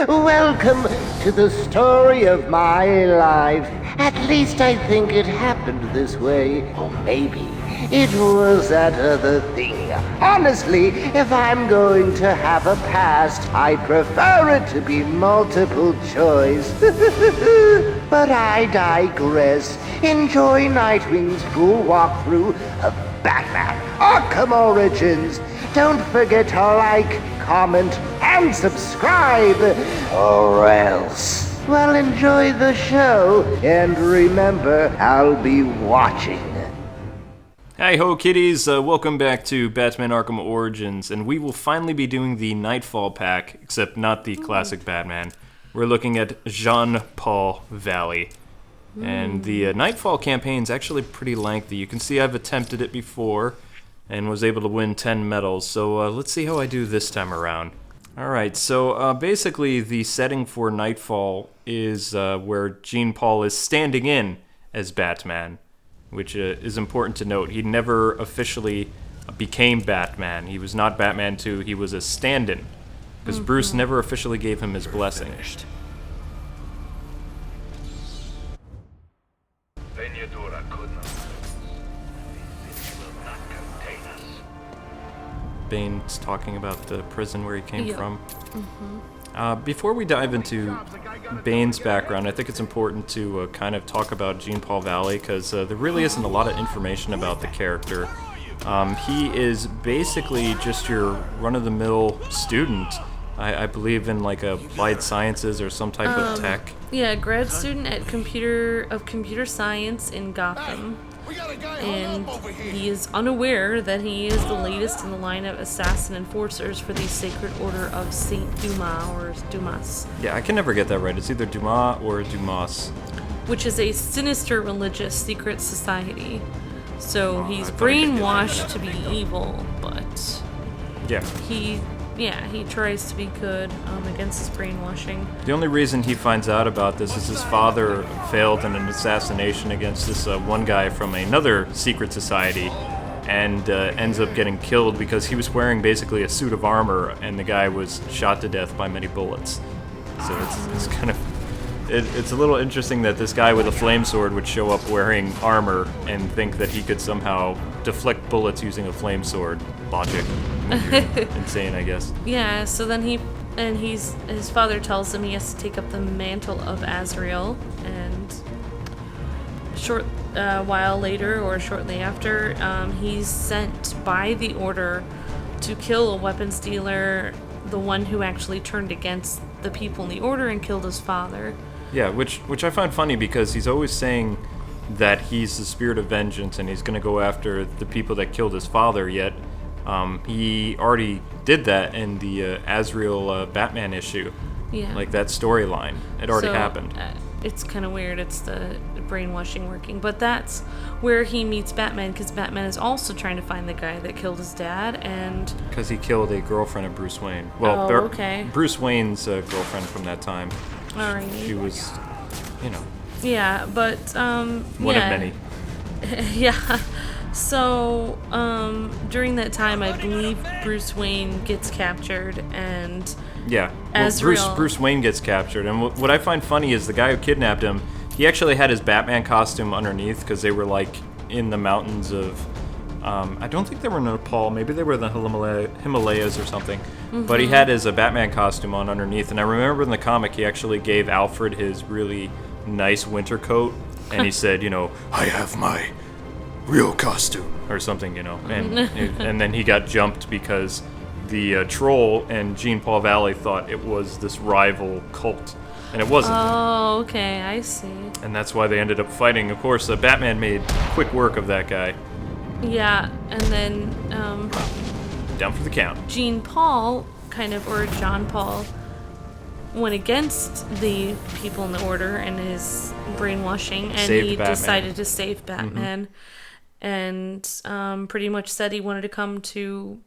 Welcome to the story of my life. At least I think it happened this way. Or maybe it was that other thing. Honestly, if I'm going to have a past, I'd prefer it to be multiple choice. But I digress. Enjoy Nightwing's full walkthrough of Batman Arkham Origins. Don't forget to like, comment, and subscribe, or else. Well, enjoy the show, and remember, I'll be watching. Hey ho kitties, welcome back to Batman Arkham Origins, and we will finally be doing the Knightfall pack, except not the classic Batman. We're looking at Jean-Paul Valley. And the Knightfall campaign is actually pretty lengthy. You can see I've attempted it before and was able to win 10 medals, so let's see how I do this time around. Alright, so basically the setting for Knightfall is where Jean-Paul is standing in as Batman, which is important to note. He never officially became Batman. He was not Batman 2, he was a stand-in, because Bruce never officially gave him his blessing. Bane's talking about the prison where he came from. Before we dive into Bane's background, I think it's important to kind of talk about Jean-Paul Valley, because there really isn't a lot of information about the character. He is basically just your run-of-the-mill student, I believe in like applied sciences or some type of tech. Yeah, grad student at computer science in Gotham. And he is unaware that he is the latest in the line of assassin enforcers for the Sacred Order of Saint Dumas, or Dumas. Yeah, I can never get that right. It's either Dumas or Dumas. Which is a sinister religious secret society. So he's brainwashed to be evil, but yeah, he tries to be good against his brainwashing. The only reason he finds out about this is his father failed in an assassination against this one guy from another secret society, and ends up getting killed because he was wearing basically a suit of armor, and the guy was shot to death by many bullets. So it's kind of... It's a little interesting that this guy with a flame sword would show up wearing armor and think that he could somehow deflect bullets using a flame sword. Logic. Insane, I guess. Yeah, so then his father tells him he has to take up the mantle of Azrael, and short while later, or shortly after, he's sent by the Order to kill a weapons dealer, the one who actually turned against the people in the Order and killed his father. Yeah, which I find funny, because he's always saying that he's the spirit of vengeance and he's going to go after the people that killed his father, yet he already did that in the Azrael Batman issue. Yeah. Like that storyline. It already happened. It's kind of weird. It's the brainwashing working. But that's where he meets Batman, because Batman is also trying to find the guy that killed his dad, and... Because he killed a girlfriend of Bruce Wayne. Well, Bruce Wayne's girlfriend from that time. Alright. She was, you know... Yeah, but, one of many. Yeah. So, during that time, I believe Bruce Wayne gets captured, and... Yeah, well, Bruce Wayne gets captured, and what I find funny is the guy who kidnapped him, he actually had his Batman costume underneath, because they were, like, in the mountains of... I don't think they were in Nepal, maybe they were in the Himalayas or something, but he had his Batman costume on underneath, and I remember in the comic he actually gave Alfred his really nice winter coat, and he said, you know, I have my real costume, or something, you know, and then he got jumped because the troll and Jean-Paul Valley thought it was this rival cult, and it wasn't. Oh, okay, I see. And that's why they ended up fighting. Of course, Batman made quick work of that guy. Yeah, and then down for the count. Jean-Paul, or John Paul, went against the people in the Order and his brainwashing, and he decided to save Batman, and pretty much said he wanted to come to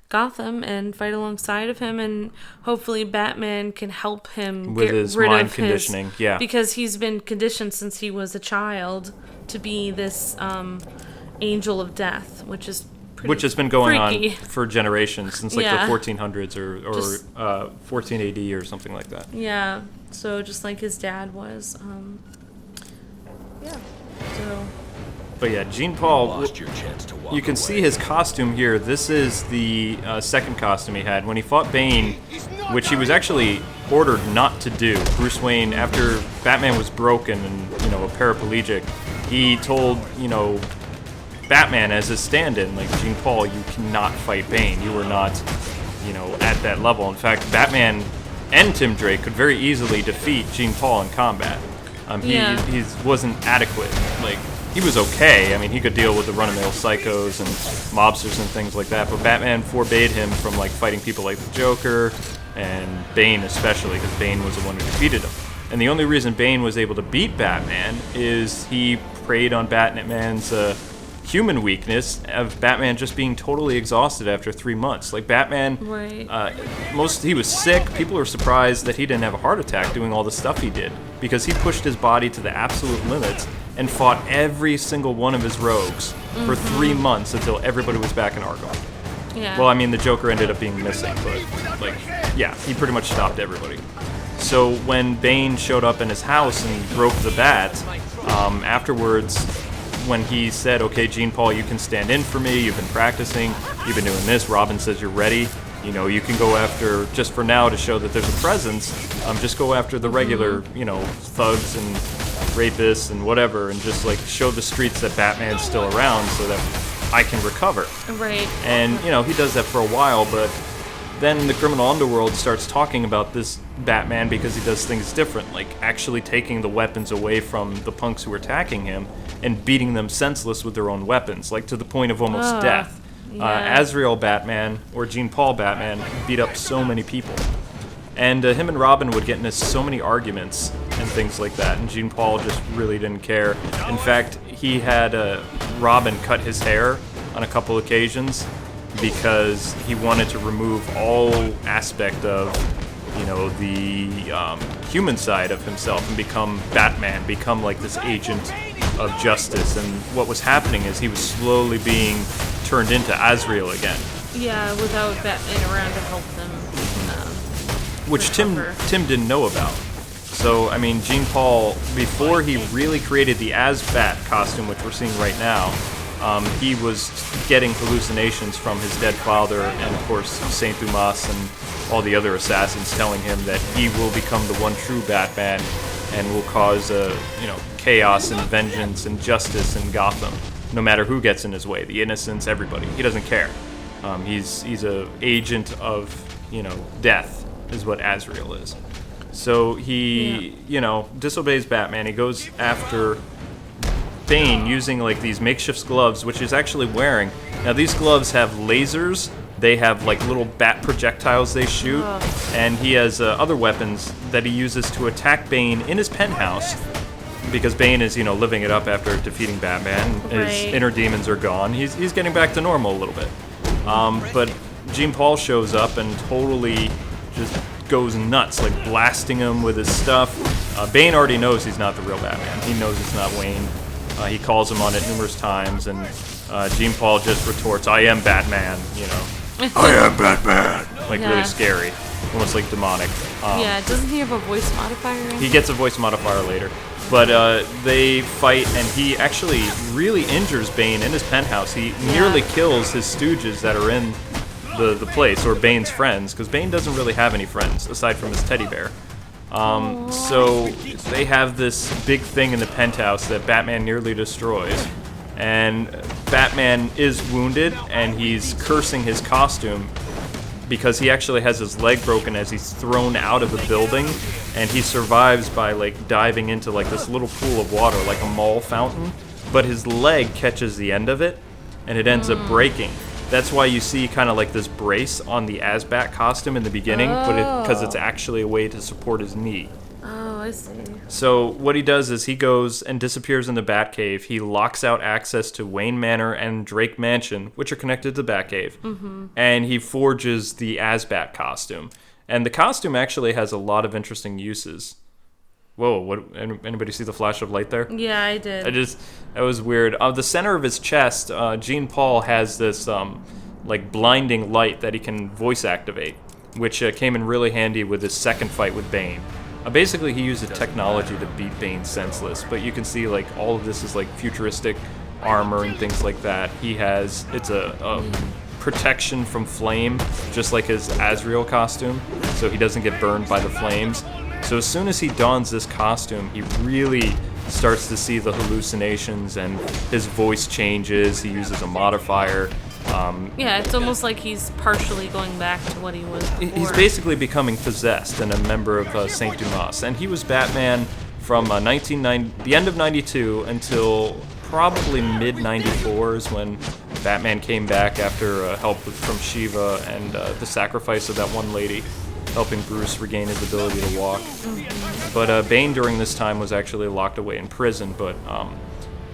Gotham and fight alongside of him, and hopefully Batman can help him with get his rid mind of conditioning. Yeah, because he's been conditioned since he was a child to be this angel of death, which is which has been going freaky. on for generations, since like Yeah. the 1400s or Just- 14 AD or something like that. Yeah, so just like his dad was. Yeah, so. But yeah, Jean Paul, Lost your chance to walk you can away. see his costume here. This is the second costume he had when he fought Bane, which he was actually ordered not to do. Bruce Wayne, after Batman was broken and, a paraplegic, he told, Batman as his stand-in, like, Jean Paul, you cannot fight Bane. You were not, at that level. In fact, Batman and Tim Drake could very easily defeat Jean Paul in combat. He wasn't adequate. Like, he was okay. I mean, he could deal with the run-of-the-mill psychos and mobsters and things like that, but Batman forbade him from, like, fighting people like the Joker and Bane especially, because Bane was the one who defeated him. And the only reason Bane was able to beat Batman is he preyed on Batman's human weakness of Batman just being totally exhausted after 3 months. Like, Batman, Right. he was sick. People were surprised that he didn't have a heart attack doing all the stuff he did, because he pushed his body to the absolute limits and fought every single one of his rogues for 3 months until everybody was back in Arkham. Yeah. Well, I mean, the Joker ended up being missing, but, like, yeah, he pretty much stopped everybody. So when Bane showed up in his house and broke the bat, afterwards, when he said, okay, Jean Paul, you can stand in for me, you've been practicing, you've been doing this, Robin says you're ready, you can go after, just for now to show that there's a presence, just go after the regular, thugs and rapists and whatever, and just, like, show the streets that Batman's still around so that I can recover. Right. And, he does that for a while, but then the criminal underworld starts talking about this Batman because he does things different, like actually taking the weapons away from the punks who are attacking him and beating them senseless with their own weapons, like to the point of almost death. yeah. Azrael Batman, or Jean Paul Batman, beat up so many people. And him and Robin would get into so many arguments and things like that, and Jean Paul just really didn't care. In fact, he had Robin cut his hair on a couple occasions because he wanted to remove all aspect of, the human side of himself and become Batman, become like this agent of justice. And what was happening is he was slowly being turned into Azrael again. Yeah, without Batman around to help them. Which recover. Tim didn't know about. So, I mean, Jean Paul, before he really created the As-Bat costume, which we're seeing right now, he was getting hallucinations from his dead father and, of course, Saint Dumas and all the other assassins telling him that he will become the one true Batman and will cause, chaos and vengeance and justice in Gotham, no matter who gets in his way, the innocents, everybody. He doesn't care. He's a agent of, death is what Azrael is. So he, disobeys Batman. He goes after Bane using like these makeshift gloves, which he's actually wearing. Now these gloves have lasers. They have like little bat projectiles they shoot, and he has other weapons that he uses to attack Bane in his penthouse, because Bane is, living it up after defeating Batman. His Right. inner demons are gone. He's getting back to normal a little bit. But Jean Paul shows up and totally just goes nuts, like blasting him with his stuff. Bane already knows he's not the real Batman. He knows it's not Wayne. He calls him on it numerous times, and Jean Paul just retorts, "I am Batman," I am Batman. like Yeah. really scary, almost like demonic. Yeah, doesn't he have a voice modifier? He gets a voice modifier later. But they fight, and he actually really injures Bane in his penthouse. He nearly kills his stooges that are in the place, or Bane's friends, because Bane doesn't really have any friends, aside from his teddy bear. So they have this big thing in the penthouse that Batman nearly destroys. And Batman is wounded, and he's cursing his costume because he actually has his leg broken as he's thrown out of the building, and he survives by like diving into like this little pool of water, like a mall fountain, but his leg catches the end of it and it ends up breaking. That's why you see kind of like this brace on the As-Bat costume in the beginning, but because it's actually a way to support his knee. Oh, I see. So what he does is he goes and disappears in the Batcave. He locks out access to Wayne Manor and Drake Mansion, which are connected to the Batcave, and he forges the As-Bat costume. And the costume actually has a lot of interesting uses. Whoa, what? Anybody see the flash of light there? Yeah, I did. That was weird. The center of his chest, Jean Paul has this, like, blinding light that he can voice activate, which came in really handy with his second fight with Bane. Basically, he used a technology to beat Bane senseless, but you can see, like, all of this is, like, futuristic armor and things like that. It's a protection from flame, just like his Azrael costume, so he doesn't get burned by the flames. So as soon as he dons this costume, he really starts to see the hallucinations, and his voice changes. He uses a modifier. Yeah, it's almost like he's partially going back to what he was before. He's basically becoming possessed and a member of Saint Dumas. And he was Batman from the end of 92 until probably mid-94 is when Batman came back after help from Shiva and the sacrifice of that one lady, helping Bruce regain his ability to walk. But Bane during this time was actually locked away in prison. But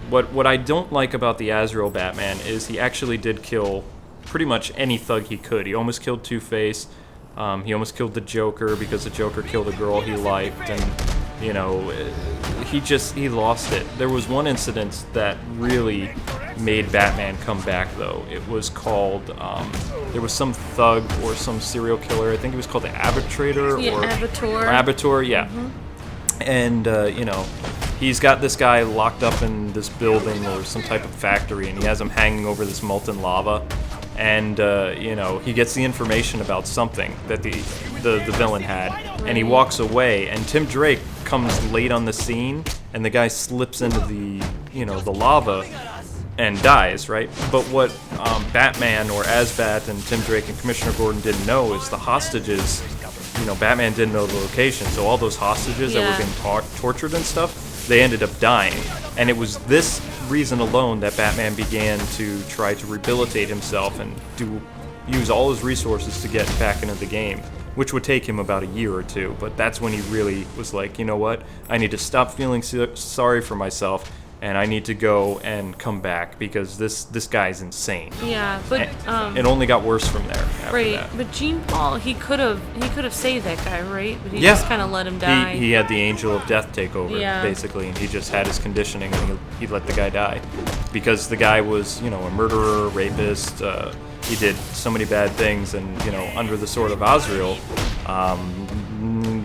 what I don't like about the Azrael Batman is he actually did kill pretty much any thug he could. He almost killed Two-Face. He almost killed the Joker because the Joker killed a girl he liked, and you know, he lost it. There was one incident that really made Batman come back, though. It was called, there was some thug or some serial killer, I think it was called the Arbitrator, Yeah, Abattoir. Abattoir, yeah. And, you know, he's got this guy locked up in this building or some type of factory, and he has him hanging over this molten lava. And, you know, he gets the information about something that the villain had, and he walks away, and Tim Drake comes late on the scene, and the guy slips into the, you know, the lava and dies, right? But what Batman or Azbat and Tim Drake and Commissioner Gordon didn't know is the hostages, you know, Batman didn't know the location, so all those hostages that were being tortured and stuff, they ended up dying. And it was this reason alone that Batman began to try to rehabilitate himself and use all his resources to get back into the game, which would take him about a year or two. But that's when he really was like, you know what, I need to stop feeling sorry for myself, and I need to go and come back because this guy's insane. Yeah, but it only got worse from there. After right. that. But Jean Paul, he could have saved that guy, right? But he just kind of let him die. He had the Angel of Death take over, Yeah. basically, and he just had his conditioning, and he let the guy die because the guy was, you know, a murderer, a rapist. He did so many bad things, and you know, under the sword of Azrael,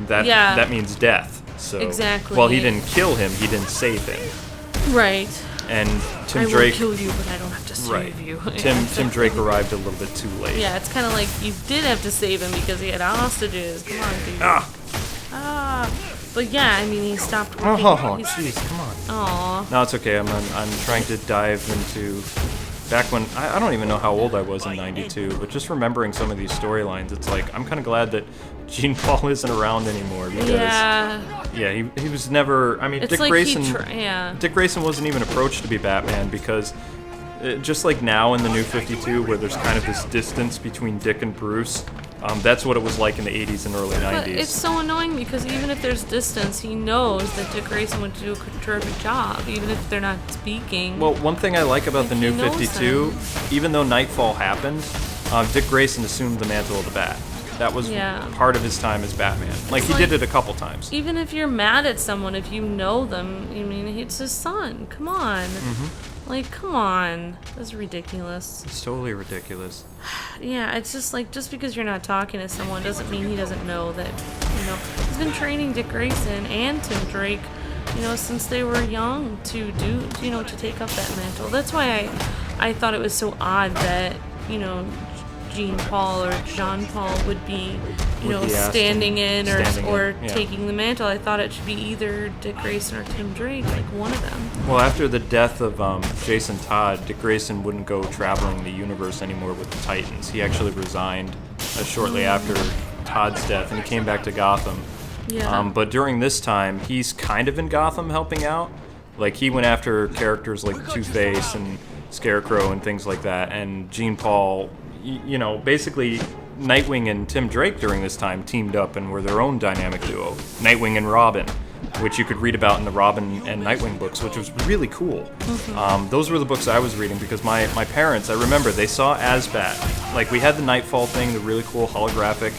that means death. So Exactly. while he didn't kill him, he didn't save him. Right. And Tim I Drake, will kill you, but I don't have to save right? you. Tim Drake arrived a little bit too late. Yeah, it's kind of like you did have to save him because he had hostages. Come on, dude. But yeah, I mean, he stopped working. Oh, jeez, come on. Aw. No, it's okay. I'm trying to dive into back when I don't even know how old I was in '92, but just remembering some of these storylines, it's like I'm kind of glad that Jean Paul isn't around anymore because he was never. I mean, It's Dick like Grayson. yeah. Dick Grayson wasn't even approached to be Batman because. Just like now in the New 52, where there's kind of this distance between Dick and Bruce, that's what it was like in the 80s and early 90s. But it's so annoying because even if there's distance, he knows that Dick Grayson would do a terrific job, even if they're not speaking. Well, one thing I like about the New he knows 52, even though Knightfall happened, Dick Grayson assumed the mantle of the Bat. That was part of his time as Batman. Like, he did it a couple times. Even if you're mad at someone, if you know them, I mean, it's his son. Come on. Like, come on. That's ridiculous. It's totally ridiculous. Yeah, it's just like, just because you're not talking to someone doesn't mean he doesn't know that, you know, he's been training Dick Grayson and Tim Drake, you know, since they were young to do, you know, to take up that mantle. That's why I thought it was so odd that, you know, Jean Paul or Jean Paul would be, you know, standing in or taking the mantle. I thought it should be either Dick Grayson or Tim Drake, like one of them. Well, after the death of Jason Todd, Dick Grayson wouldn't go traveling the universe anymore with the Titans. He actually resigned shortly after Todd's death, and he came back to Gotham. Yeah. But during this time, he's kind of in Gotham helping out. Like, he went after characters like Two-Face and Scarecrow and things like that, and Jean Paul... You know, basically, Nightwing and Tim Drake during this time teamed up and were their own dynamic duo, Nightwing and Robin, which you could read about in the Robin and Nightwing books, which was really cool. Those were the books I was reading because my parents, I remember, they saw Azbat. Like, we had the Knightfall thing, the really cool holographic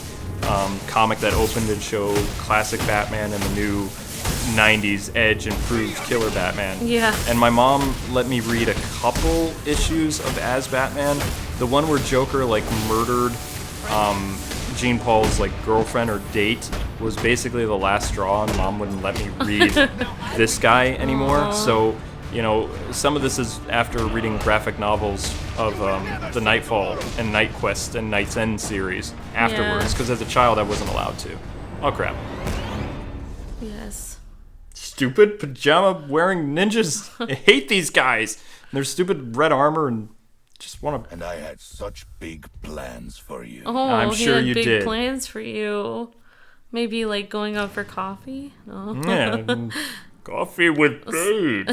comic that opened and showed classic Batman and the new 90s edge improved Killer Batman. Yeah. And my mom let me read a couple issues of As Batman. The one where Joker like murdered Jean Paul's like girlfriend or date was basically the last straw, and Mom wouldn't let me read this guy anymore. Aww. So, you know, some of this is after reading graphic novels of the Knightfall and Night Quest and Night's End series afterwards, because as a child I wasn't allowed to. Oh crap. Yes. Stupid pajama wearing ninjas. I hate these guys. And their stupid red armor and just want to. And I had such big plans for you. Oh, I'm he sure had you big did. plans for you. Maybe like going out for coffee? Oh. Yeah. Coffee with Bane.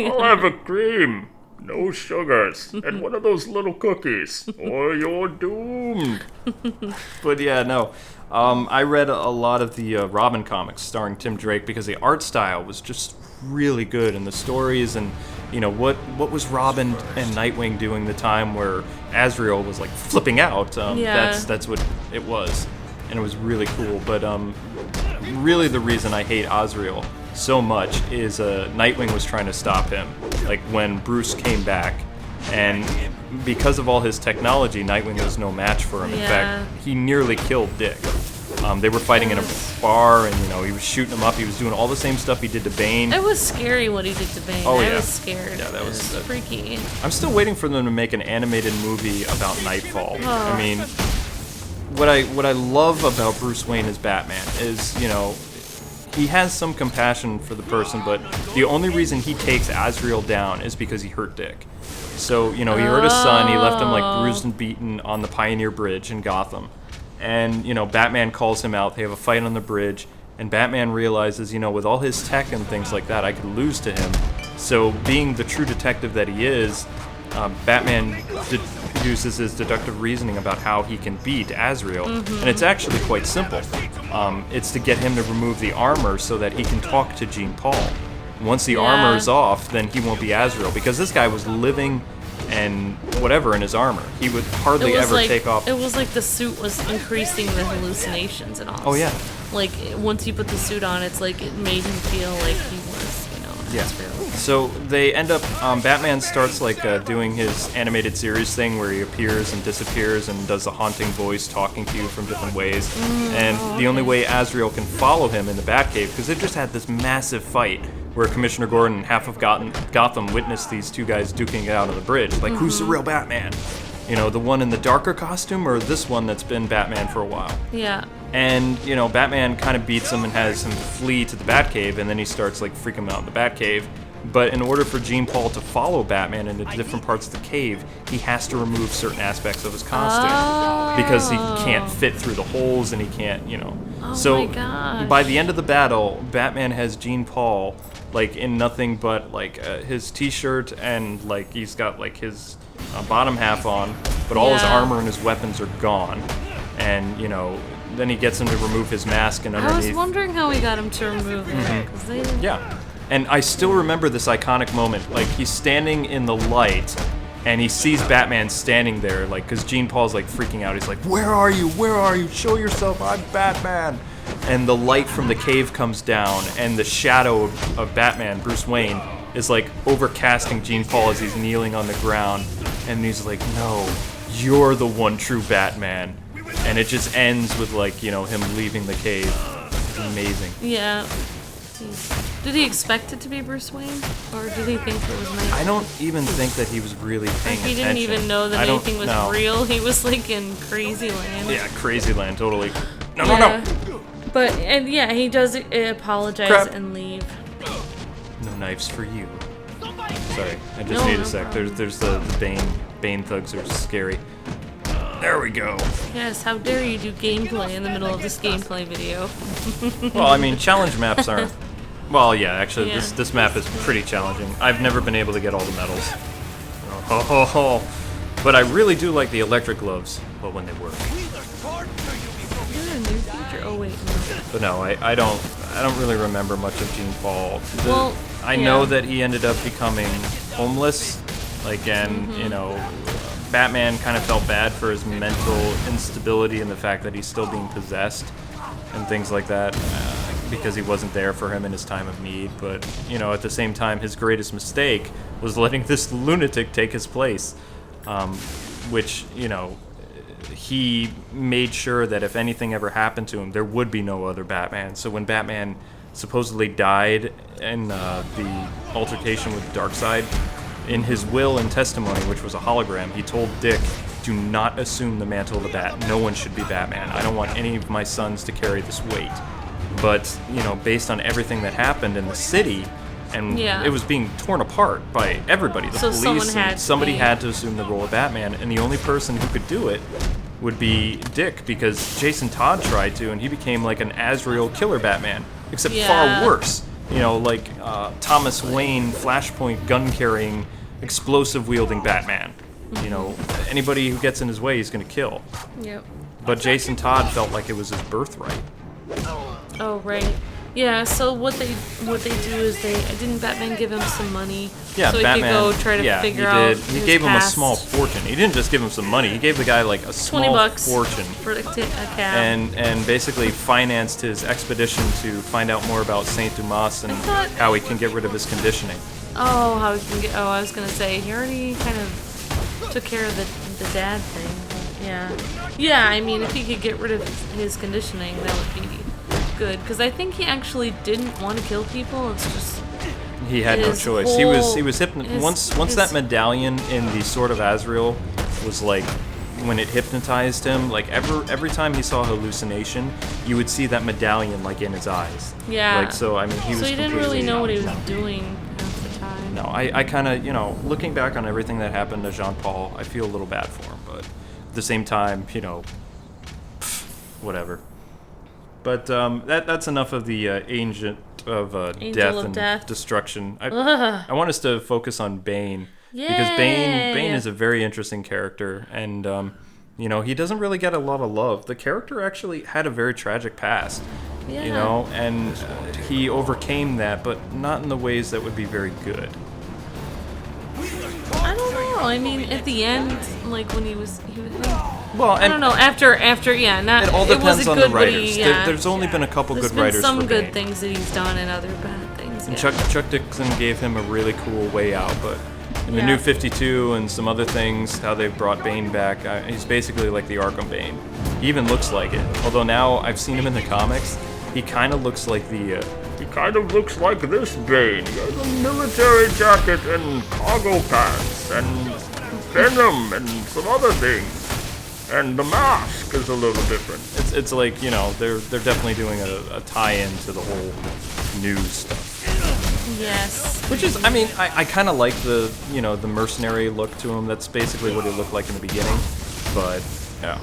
I'll have a cream. No sugars. And one of those little cookies. Or you're doomed. But yeah, no. I read a lot of the Robin comics starring Tim Drake because the art style was just really good, and the stories, and you know what was Robin and Nightwing doing the time where Azrael was like flipping out. Yeah. That's what it was, and it was really cool. But really the reason I hate Azrael so much is Nightwing was trying to stop him, like when Bruce came back, and because of all his technology, Nightwing was no match for him. In Yeah. fact, he nearly killed Dick. They were fighting in a bar, and you know he was shooting him up. He was doing all the same stuff he did to Bane. It was scary what he did to Bane. Oh, I yeah. was scared. Yeah, that It was freaky. I'm still waiting for them to make an animated movie about Knightfall. Oh. I mean, what I love about Bruce Wayne as Batman is, you know, he has some compassion for the person, but the only reason he takes Azrael down is because he hurt Dick. So, you know, he hurt his son, he left him like bruised and beaten on the Pioneer Bridge in Gotham. And, you know, Batman calls him out, they have a fight on the bridge, and Batman realizes, you know, with all his tech and things like that, I could lose to him. So, being the true detective that he is, Batman uses his deductive reasoning about how he can beat Azrael, and it's actually quite simple. It's to get him to remove the armor so that he can talk to Jean Paul. Once the armor is off, then he won't be Azrael, because this guy was living and whatever in his armor. He would hardly ever take off. It was like the suit was increasing the hallucinations and all. Oh yeah. Like once you put the suit on, it's like it made him feel like he was, you know, Yeah. Azrael. So they end up, Batman starts like doing his animated series thing where he appears and disappears and does the haunting voice talking to you from different ways. And the only way Azrael can follow him in the Batcave, because they've just had this massive fight where Commissioner Gordon and half of Gotham witnessed these two guys duking it out on the bridge. Like, who's the real Batman? You know, the one in the darker costume or this one that's been Batman for a while? Yeah. And, you know, Batman kind of beats him and has him flee to the Batcave, and then he starts, like, freaking him out in the Batcave. But in order for Jean Paul to follow Batman into different parts of the cave, he has to remove certain aspects of his costume. Because he can't fit through the holes, and he can't, you know. Oh So, my gosh. by the end of the battle, Batman has Jean Paul, like, in nothing but, like, his t-shirt, and, like, he's got, like, his bottom half on, but all his Yeah. armor and his weapons are gone. And, you know, then he gets him to remove his mask, and I underneath... was wondering how he got him to remove it, 'cause they didn't. Yeah. And I still remember this iconic moment. Like, he's standing in the light, and he sees Batman standing there, like, because Jean Paul's, like, freaking out. He's like, where are you? Where are you? Show yourself. I'm Batman. And the light from the cave comes down, and the shadow of Batman, Bruce Wayne, is, like, overcasting Jean Paul as he's kneeling on the ground. And he's like, no, you're the one true Batman. And it just ends with, like, you know, him leaving the cave. It's amazing. Yeah. Jeez. Did he expect it to be Bruce Wayne, or did he think it was Nightwing? I don't even think that he was really paying He attention. didn't even know that I don't anything was know. real. He was like in crazy land. Yeah, crazy land, totally. No, Yeah. no. But and yeah, he does apologize Crap. and leave. No knives for you. Sorry, I just No, need no a sec. problem. There's the Bane thugs are scary. There we go. Yes, how dare you do gameplay in the middle of this gameplay video? Well, I mean, challenge maps aren't. Well, yeah, actually, Yeah. this map is pretty challenging. I've never been able to get all the medals. Oh. But I really do like the electric gloves. Well, when they work. Is there a new feature? Oh wait, no. But no, I don't really remember much of Jean Paul. Well, I know yeah. that he ended up becoming homeless, like, and you know, Batman kind of felt bad for his mental instability and the fact that he's still being possessed and things like that. because he wasn't there for him in his time of need. But, you know, at the same time, his greatest mistake was letting this lunatic take his place, which, you know, he made sure that if anything ever happened to him, there would be no other Batman. So when Batman supposedly died in the altercation with Darkseid, in his will and testimony, which was a hologram, he told Dick, do not assume the mantle of the Bat. No one should be Batman. I don't want any of my sons to carry this weight. But, you know, based on everything that happened in the city, and it was being torn apart by everybody, the police, somebody had to assume the role of Batman, and the only person who could do it would be Dick, because Jason Todd tried to, and he became like an Azrael killer Batman, except far worse. You know, like Thomas Wayne, Flashpoint, gun-carrying, explosive-wielding Batman. You know, anybody who gets in his way, he's gonna kill. Yep. But Jason Todd felt like it was his birthright. Oh, right. Yeah, so what they do is didn't Batman give him some money so he Batman, could go try to figure out he his gave him a past? small fortune. He didn't just give him some money. He gave the guy like a small $20 fortune for a cab. and basically financed his expedition to find out more about Saint Dumas and how he can get rid of his conditioning. Oh, how he can get? Oh, I was gonna say he already kind of took care of the dad thing. Yeah. I mean, if he could get rid of his conditioning, that would be good, because I think he actually didn't want to kill people. It's just he had no choice. He was hypnotized. Once that medallion in the Sword of Azrael was like, when it hypnotized him, like every time he saw a hallucination, you would see that medallion like in his eyes. Yeah. Like, so I mean, he was. So he didn't really know what he was doing half the time. No, I kind of, you know, looking back on everything that happened to Jean-Paul, I feel a little bad for him, but at the same time, you know, whatever. But that's enough of the Angel of Death. Destruction. I want us to focus on Bane. Yay! Because Bane is a very interesting character, and you know, he doesn't really get a lot of love. The character actually had a very tragic past, you know, and he overcame that, but not in the ways that would be very good. I don't know. I mean, at the end, like when he was well, I don't know. After, not. It all depends on the writers. There's only been a couple good writers. There's been some for good Bane. things that he's done, and other bad things. And Chuck Dixon gave him a really cool way out, but in the New 52 and some other things, how they've brought Bane back, he's basically like the Arkham Bane. He even looks like it. Although now I've seen him in the comics, he kind of looks like the. He kind of looks like this Bane. He has a military jacket and cargo pants and venom and some other things. And the mask is a little different. It's like, you know, they're definitely doing a tie-in to the whole news stuff. Yes. Which is, I mean, I kind of like the, you know, the mercenary look to him. That's basically what he looked like in the beginning. But, yeah.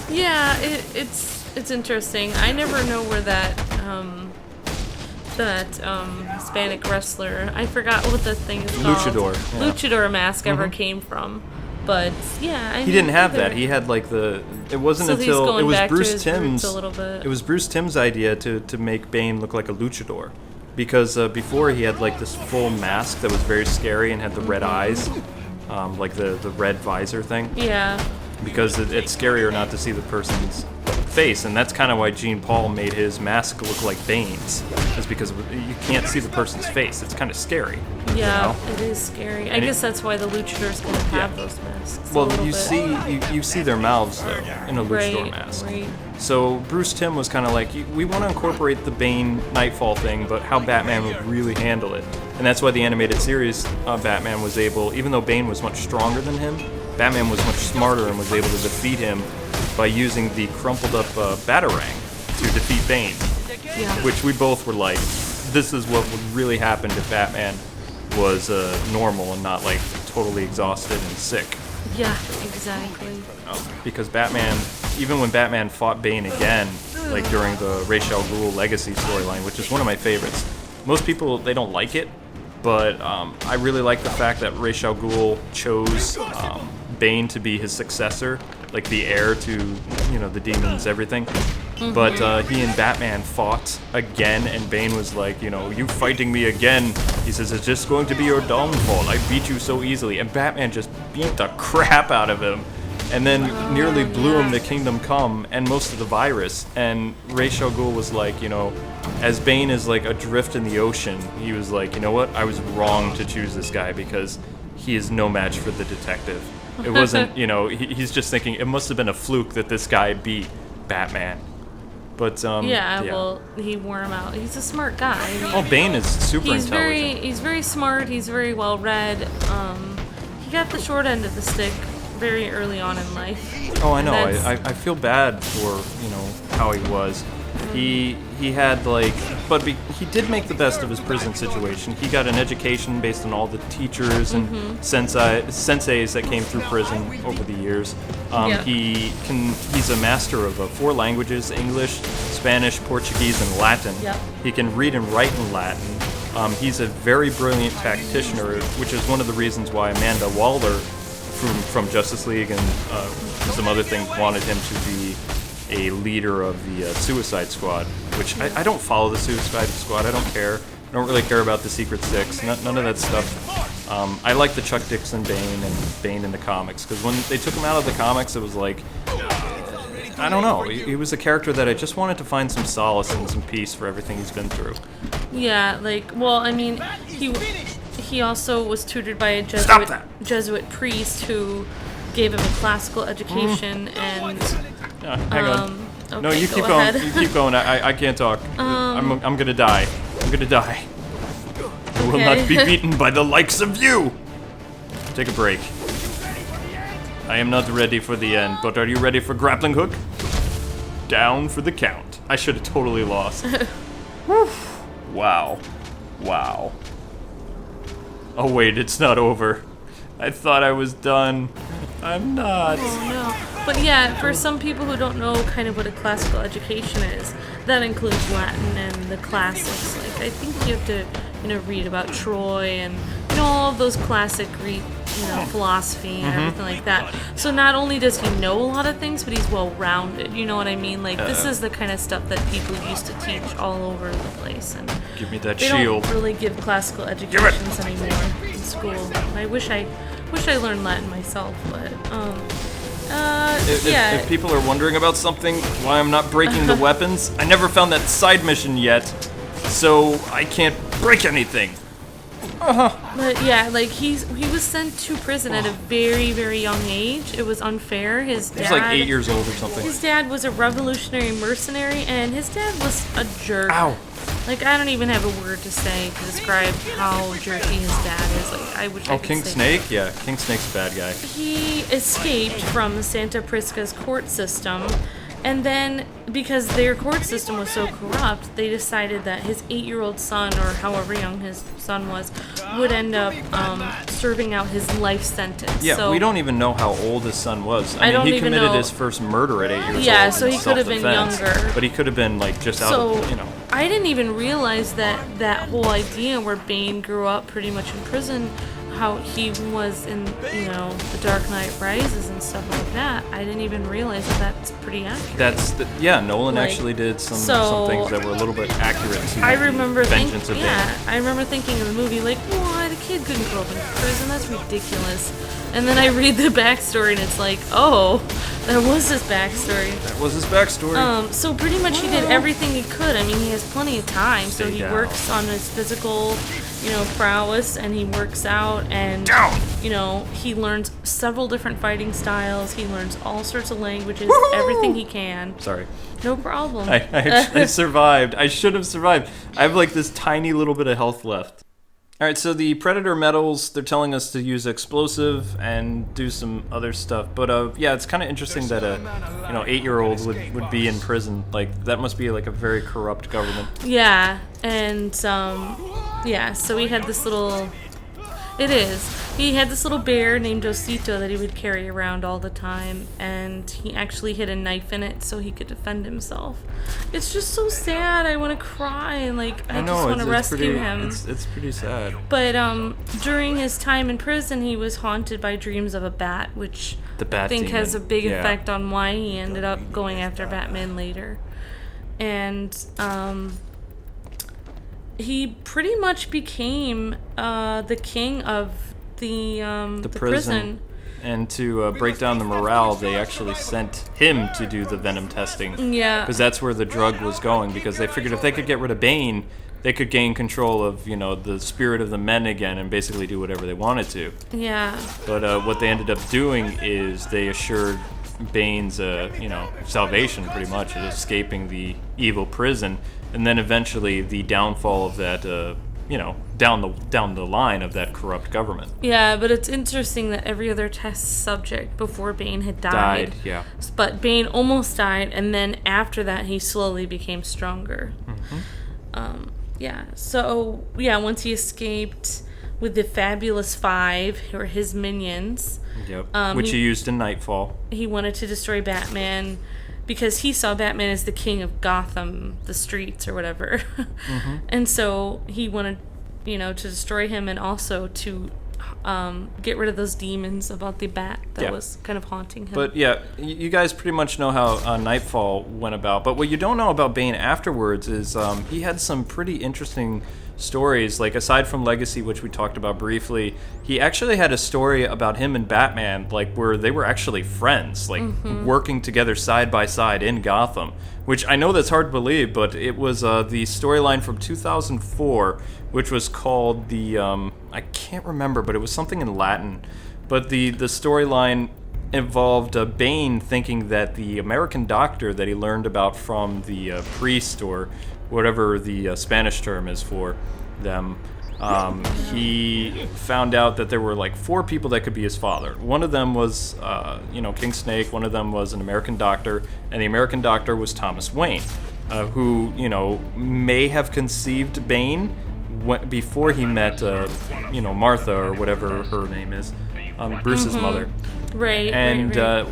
Yeah, it's interesting. I never know where that Hispanic wrestler, I forgot what the thing is called. Luchador. Yeah. Luchador mask ever came from. But yeah, I mean, he didn't have that. He had like the. It wasn't until it was Bruce Timm's. A little bit. It was Bruce Timm's idea to make Bane look like a luchador, because before he had like this full mask that was very scary and had the red eyes, like the red visor thing. Yeah. Because it's scarier not to see the person's face, and that's kind of why Jean Paul made his mask look like Bane's. Is because you can't see the person's face. It's kind of scary. Yeah, you know? it is scary. I guess that's why the luchadors kind of have those masks. Well, you see their mouths though in a luchador mask. Right. So Bruce Timm was kind of like, we want to incorporate the Bane Knightfall thing, but how Batman would really handle it. And that's why the animated series Batman was able, even though Bane was much stronger than him, Batman was much smarter and was able to defeat him by using the crumpled up Batarang to defeat Bane. Yeah. Which we both were like, this is what would really happen if Batman was normal and not like totally exhausted and sick. Yeah, exactly. Because Batman, even when Batman fought Bane again, like during the Ra's al Ghul Legacy storyline, which is one of my favorites. Most people, they don't like it, but I really like the fact that Ra's al Ghul chose Bane to be his successor, like the heir to, you know, the demons, everything. But he and Batman fought again, and Bane was like, you know, you fighting me again. He says, it's just going to be your downfall. I beat you so easily. And Batman just beat the crap out of him. and then nearly blew him to Kingdom Come and most of the virus. And Ra's al Ghul was like, you know, as Bane is like adrift in the ocean, he was like, you know what, I was wrong to choose this guy because he is no match for the detective. It wasn't, you know, he's just thinking it must have been a fluke that this guy beat Batman. But well, he wore him out. He's a smart guy. I mean, oh, Bane is super intelligent. He's very smart. He's very well read. He got the short end of the stick very early on in life. Oh, I know. I feel bad for, you know, how he was. He had like, but he did make the best of his prison situation. He got an education based on all the teachers and senseis that came through prison over the years. He's a master of 4 languages: English, Spanish, Portuguese, and Latin. Yep. He can read and write in Latin. He's a very brilliant tacticianer, which is one of the reasons why Amanda Waller from Justice League and some other things wanted him to be a leader of the Suicide Squad, which I don't follow the Suicide Squad. I don't care. I don't really care about the Secret Six. None of that stuff. I like the Chuck Dixon Bane and Bane in the comics, because when they took him out of the comics, it was like, I don't know. He was a character that I just wanted to find some solace and some peace for everything he's been through. Yeah, like, well, I mean, he also was tutored by a Jesuit priest who gave him a classical education and... hang on. Okay, no, you keep going. You keep going. I can't talk. I'm gonna die. I'm gonna die. I will not be beaten by the likes of you. Take a break. I am not ready for the end, but are you ready for grappling hook? Down for the count. I should have totally lost. Wow. Wow. Oh wait, it's not over. I thought I was done. I'm not. Oh no. But yeah, for some people who don't know kind of what a classical education is, that includes Latin and the classics. Like, I think you have to, you know, read about Troy and, you know, all of those classic Greek, you know, philosophy and everything like that. So not only does he know a lot of things, but he's well-rounded. You know what I mean? Like, this is the kind of stuff that people used to teach all over the place. And give me that they shield. Don't really give classical educations anymore in school. And I wish I learned Latin myself, but if people are wondering about something, why I'm not breaking the weapons, I never found that side mission yet, so I can't break anything. But yeah, like he was sent to prison at a very, very young age. It was unfair. His dad, he was like 8 years old or something. His dad was a revolutionary mercenary, and his dad was a jerk. Ow. Like, I don't even have a word to say to describe how jerky his dad is. Like, I wish I could King say Snake? that. Yeah, King Snake's a bad guy. He escaped from Santa Prisca's court system, and then, because their court system was so corrupt, they decided that his 8-year-old son, or however young his son was, would end up serving out his life sentence. Yeah, so, we don't even know how old his son was. I don't he even committed know. his first murder at 8 years old. Yeah, so he in could have been self-defense, younger. But he could have been, like, just out of, you know. I didn't even realize that whole idea where Bane grew up pretty much in prison, how he was in, you know, The Dark Knight Rises and stuff like that. I didn't even realize that's pretty accurate. Nolan Like, actually did some things that were a little bit accurate to I remember Vengeance of Bane. I remember thinking in the movie, like, why the kid couldn't grow up in prison? That's ridiculous. And then I read the backstory and it's like, oh, that was his backstory. That was his backstory. So pretty much he did everything he could. I mean, he has plenty of time, so he down. works on his physical, you know, prowess, and he works out, and you know, he learns several different fighting styles. He learns all sorts of languages, everything he can. Sorry. No problem. I survived. I should have survived. I have like this tiny little bit of health left. All right, so the Predator medals, they're telling us to use explosive and do some other stuff. But yeah, it's kind of interesting that a 8-year-old would be in prison. Like, that must be like a very corrupt government. Yeah, and yeah, so he had this little... It is. He had this little bear named Osito that he would carry around all the time, and he actually hid a knife in it so he could defend himself. It's just so sad. I want to cry, and like I just want to rescue him. It's pretty sad. But during his time in prison, he was haunted by dreams of a bat, which the bat I think demon. has a big effect on why he ended up going after Batman later. And he pretty much became the king of the prison. and to break down the morale, they actually sent him to do the venom testing. Yeah. Because that's where the drug was going, because they figured if they could get rid of Bane, they could gain control of, the spirit of the men again and basically do whatever they wanted to. Yeah. But what they ended up doing is they assured Bane's, salvation, pretty much, escaping the evil prison, and then eventually the downfall of that, down the line of that corrupt government. Yeah, but it's interesting that every other test subject before Bane had died. Yeah. But Bane almost died, and then after that, he slowly became stronger. Once he escaped with the Fabulous Five, who are his minions. Yep. Which he used in Knightfall. He wanted to destroy Batman because he saw Batman as the king of Gotham, the streets, or whatever. And so he wanted, to destroy him and also to get rid of those demons about the bat that was kind of haunting him. But yeah, you guys pretty much know how Knightfall went about. But what you don't know about Bane afterwards is he had some pretty interesting stories. Like, aside from Legacy, which we talked about briefly, he actually had a story about him and Batman, like, where they were actually friends, like, working together side by side in Gotham. Which I know that's hard to believe, but it was the storyline from 2004, which was called the, I can't remember, but it was something in Latin. But the storyline involved Bane thinking that the American doctor that he learned about from the priest, or whatever the Spanish term is for them, he found out that there were like 4 people that could be his father. One of them was, King Snake. One of them was an American doctor, and the American doctor was Thomas Wayne, who, may have conceived Bane before he met, Martha, or whatever her name is, Bruce's mother. Right.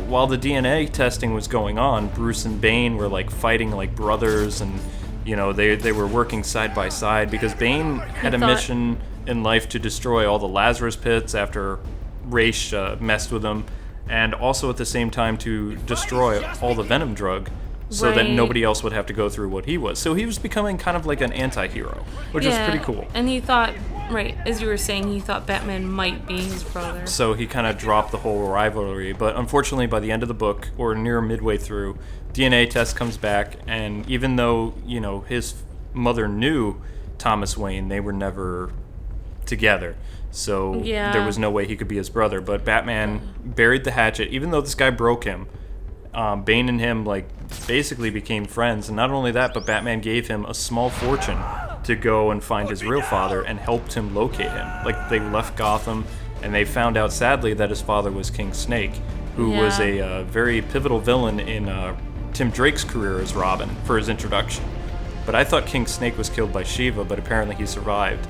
While the DNA testing was going on, Bruce and Bane were like fighting like brothers, and they were working side by side because Bane had a mission in life to destroy all the Lazarus pits after Ra's messed with him, and also at the same time to destroy all the venom drug so that nobody else would have to go through what he was. So he was becoming kind of like an anti-hero, which was pretty cool. And he thought, as you were saying, he thought Batman might be his brother. So he kind of dropped the whole rivalry. But unfortunately, by the end of the book, or near midway through, DNA test comes back, and even though, his mother knew Thomas Wayne, they were never together. So there was no way he could be his brother. But Batman buried the hatchet, even though this guy broke him. Bane and him, basically became friends. And not only that, but Batman gave him a small fortune to go and find his real father and helped him locate him. They left Gotham, and they found out, sadly, that his father was King Snake, who was a very pivotal villain in Tim Drake's career as Robin for his introduction. But I thought King Snake was killed by Shiva, but apparently he survived.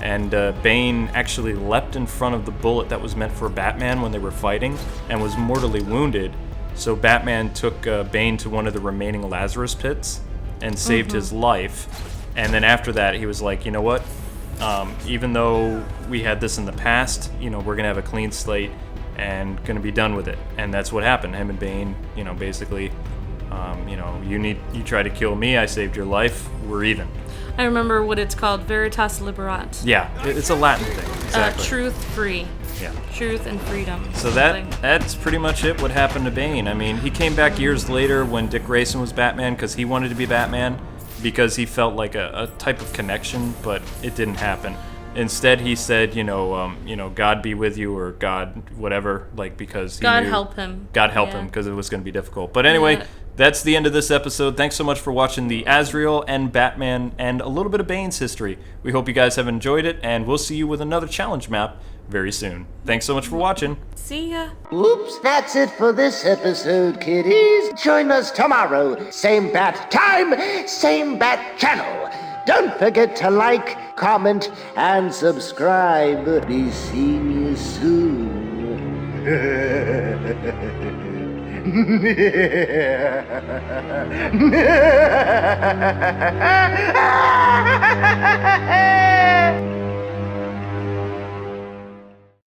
And Bane actually leapt in front of the bullet that was meant for Batman when they were fighting and was mortally wounded. So Batman took Bane to one of the remaining Lazarus pits and saved his life. And then after that, he was like, you know what? Even though we had this in the past, we're going to have a clean slate and going to be done with it. And that's what happened. Him and Bane, basically, you tried to kill me, I saved your life, we're even. I remember what it's called, Veritas Liberat. Yeah, it's a Latin thing, exactly. Truth free. Yeah. Truth and freedom. So that's pretty much it, what happened to Bane. I mean, he came back years later when Dick Grayson was Batman because he wanted to be Batman because he felt like a type of connection, but it didn't happen. Instead, he said, God be with you, or God whatever, because he God knew help him. God help him, because it was going to be difficult. But anyway, that's the end of this episode. Thanks so much for watching the Azrael and Batman and a little bit of Bane's history. We hope you guys have enjoyed it, and we'll see you with another challenge map very soon. Thanks so much for watching. See ya. Oops, that's it for this episode, kiddies. Join us tomorrow. Same bat time, same bat channel. Don't forget to like, comment, and subscribe. Be seeing you soon.